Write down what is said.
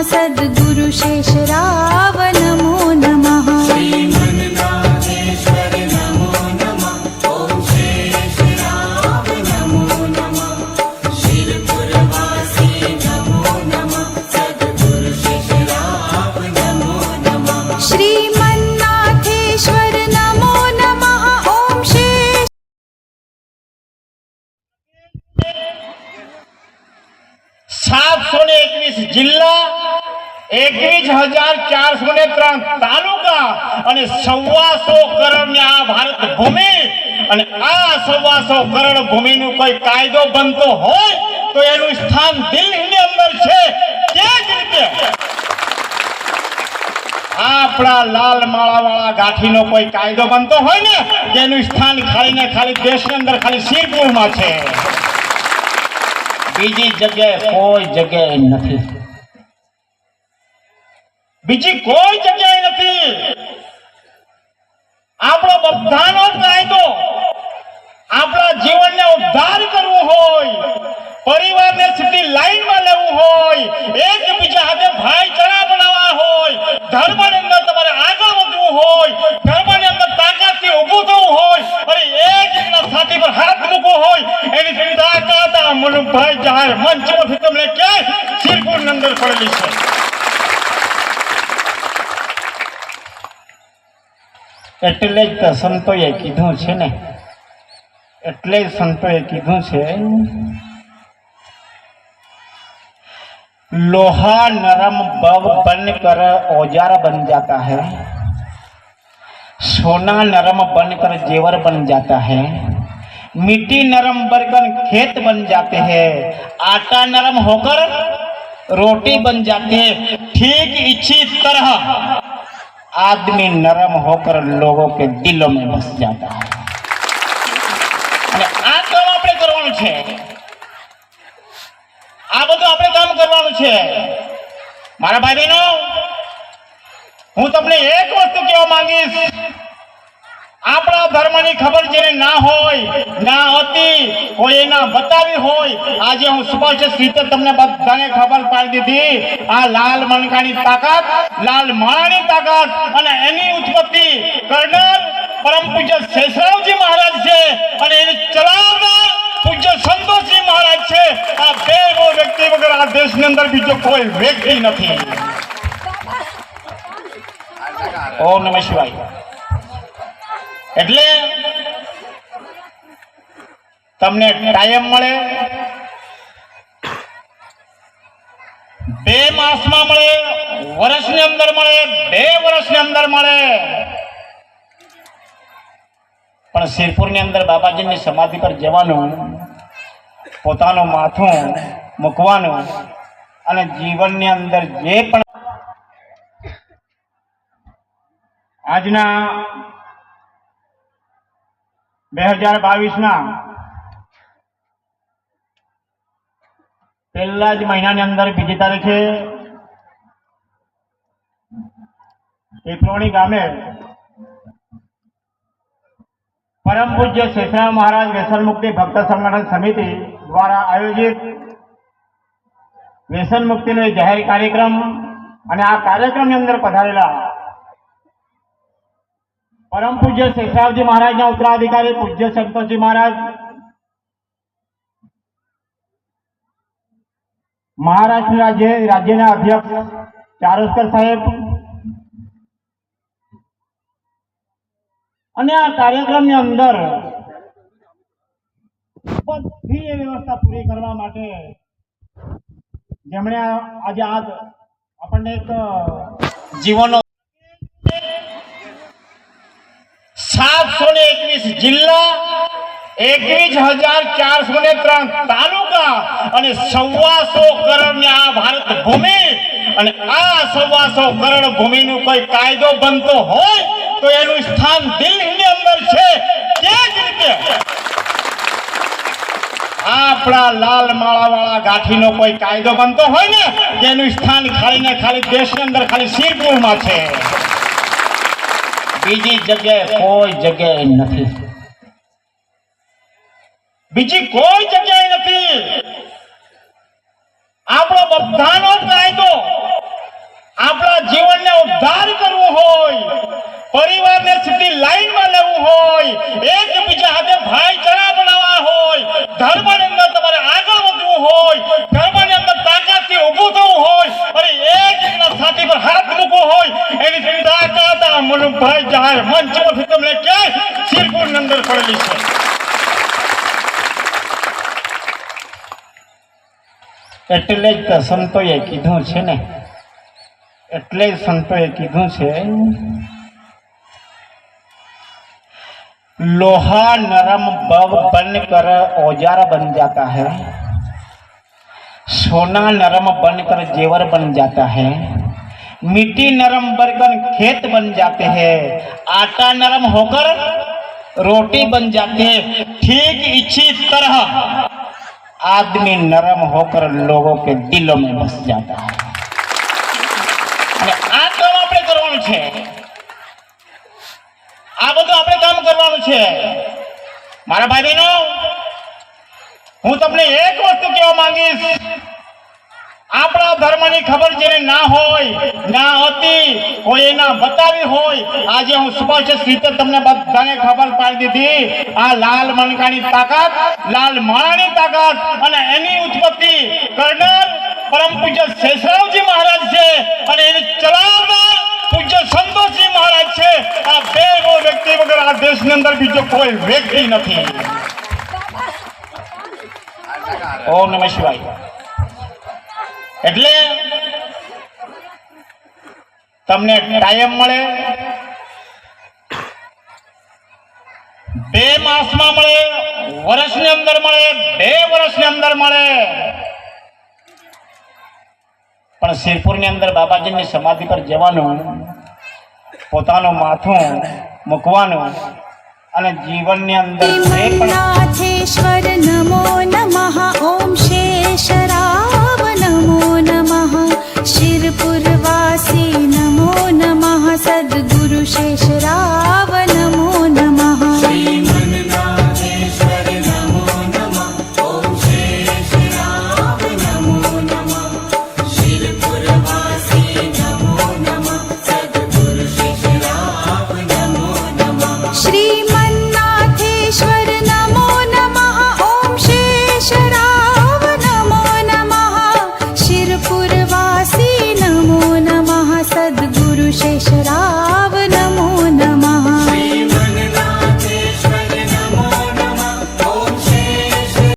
सद्गुरु शेषराव नमो नमः। श्रीमन्नाथेश्वर नमो नमः। ओम शेषराव नमो नमः। शिरपुरवासी नमो नमः। सद्गुरु शेषराव नमो नमः। श्रीमन्नाथेश्वर नमो नमः। ओम शेष 721 જિલ્લા 21,403 તાલુકા અને 125 કરોડની આ ભારત ભૂમિ અને આ 125 કરોડ ભૂમિનો કોઈ કાયદો બનતો હોય તો એનું સ્થાન દિલ્હીની અંદર છે। તે જ રીતે આપણા લાલ માળાવાળા ગાંઠીનો કોઈ કાયદો બનતો હોય ને તેનું સ્થાન ખાલી ને ખાલી દેશની અંદર ખાલી શિરપુરમાં છે। બીજી જગ્યાએ કોઈ જગ્યાએ નથી, બીજી કોઈ જગ્યાએ નથી। આપણો બધાનો કાયદો આપણા જીવનને ઉદ્ધાર કરવો હોય, પરિવારને સીધી લાઈનમાં લેવું હોય, એકબીજા સાથે ભાઈચારા બનાવવા હોય, ધર્મની અંદર તમારે આગળ વધવું હોય, ધર્મની અંદર તાકાતથી ઊભું થવું હોય અને એકબીજા સાથી પર હાથ મૂકવો હોય, એની તાકાત આ મનુભાઈ જાહેર મંચમાંથી તમને ક્યાંય શિરપુરની અંદર પડેલી છે। એટલે જ તો સંતોએ કીધું છે ને, એટલે જ સંતોએ કીધું છે लोहा नरम बव बनकर औजार बन जाता है, सोना नरम बनकर जेवर बन जाता है, मिट्टी नरम बनकर खेत बन जाते हैं, आटा नरम होकर रोटी बन जाती है, ठीक इसी तरह आदमी नरम होकर लोगों के दिलों में बस जाता है। आ काम આપણે કરવાનું છે, આ બધું આપણે કામ કરવાનું છે। મારા ભાઈ બહેનો, હું તમને એક વસ્તુ કહેવા માંગીશ, આપણા ધર્મની ખબર જેને ના હોય, ના હતી, કોઈ ના બતાવી હોય, આજે હું સ્પષ્ટ રીતે તમને બધાને ખબર પાડી દીધી। આ લાલ મણકાની તાકાત, લાલ માળાની તાકાત અને એની ઉત્પત્તિ કરનાર પરમ પૂજ્ય શેષરાવજી મહારાજ છે અને એને ચલાવનાર પૂજ્ય સંતોષજી મહારાજ છે। આ બે વ્યક્તિ વગર આ દેશની અંદર બીજો કોઈ વ્યક્તિ નથી। ઓમ નમઃ શિવાય। એટલે તમને ટાઈમ મળે, 2 માસમાં મળે, વર્ષની અંદર મળે, 2 વર્ષની અંદર મળે, પણ શિરપુરની અંદર બાબાજીની સમાધિ પર જવાનું, પોતાનું માથું મૂકવાનું અને જીવનની અંદર જે પણ આજના 2022ના પહેલા જ મહિનાની અંદર 2જી તારીખે પીપલોણી ગામે પરમ પૂજ્ય શેષરાવ મહારાજ વ્યસન મુક્તિ ભક્ત સંગઠન સમિતિ દ્વારા આયોજિત વ્યસન મુક્તિનો જાહેર કાર્યક્રમ અને આ કાર્યક્રમની અંદર પધારેલા પરમ પૂજ્ય શેષરાવજી મહારાજના ઉત્તરાધિકારી પૂજ્ય સંતોષજી મહારાજ, મહારાષ્ટ્ર રાજ્યના અધ્યક્ષ ચારોસ્કર સાહેબ અને આ કાર્યક્રમની અંદર બધી વ્યવસ્થા પૂરી કરવા માટે જેમણે આજે આપણને એક જીવનનો 721 જિલ્લા 21,403 તાલુકા અને 125 કરોડની આ ભારત ભૂમિ અને આ 125 કરોડ ભૂમિનો કોઈ કાયદો બનતો હોય તો એનું સ્થાન દિલ્હીની અંદર છે। તે જ રીતે આપણા લાલ માળાવાળા ગાંઠીનો કોઈ કાયદો બનતો હોય ને તેનું સ્થાન ખાલી ને ખાલી દેશની અંદર ખાલી શિરપુરમાં છે। બીજી જગ્યાએ કોઈ જગ્યાએ નથી, બીજી કોઈ જગ્યાએ નથી। આપણો બધાનો કાયદો છાતી પર હાથ મૂકવો હોય એની તાકાત આ મનુભાઈ જાહેર મંચમાંથી તમને ક્યાંય શિરપુરની અંદર પડેલી છે. એટલે જ તો સંતોએ કીધું છે ને, એટલે જ સંતોએ કીધું છે, लोहा नरम बव बनकर औजार बन जाता है, सोना नरम बनकर जेवर बन जाता है, मिट्टी नरम बनकर खेत बन जाते हैं, आटा नरम होकर रोटी बन जाते हैं, ठीक इसी तरह आदमी नरम होकर लोगों के दिलों में बस जाता है. અને આ કામ આપણે કરવાનું છે, આ બધું આપણે કામ કરવાનું છે. મારા ભાઈ બહેનો, હું તમને એક વસ્તુ કહેવા માંગીશ, આપણા ધર્મની ખબર જેને ના હોય, ના હતી, કોઈ ના બતાવી હોય, આજે હું સ્પષ્ટ રીતે તમને બધાને ખબર પાડી દીધી. આ લાલ મણકાની તાકાત, લાલ માળાની તાકાત અને એની ઉત્પત્તિ કરનાર પરમ પૂજ્ય શેષરાવજી મહારાજ છે અને એને ચલાવનાર પૂજ્ય સંતોષજી મહારાજ છે. આ બે વ્યક્તિ વગર આ દેશની અંદર બીજો કોઈ વ્યક્તિ નથી. ઓમ નમઃ શિવાય. એટલે તમને ટાઈમ મળે, 2 માસમાં મળે, વર્ષની અંદર મળે, 2 વર્ષની અંદર મળે, પણ શિરપુરની અંદર બાબાજીની સમાધિ પર જવાનું, પોતાનું માથું મૂકવાનું અને જીવનની અંદર જે પણ નાથેશ્વર નમો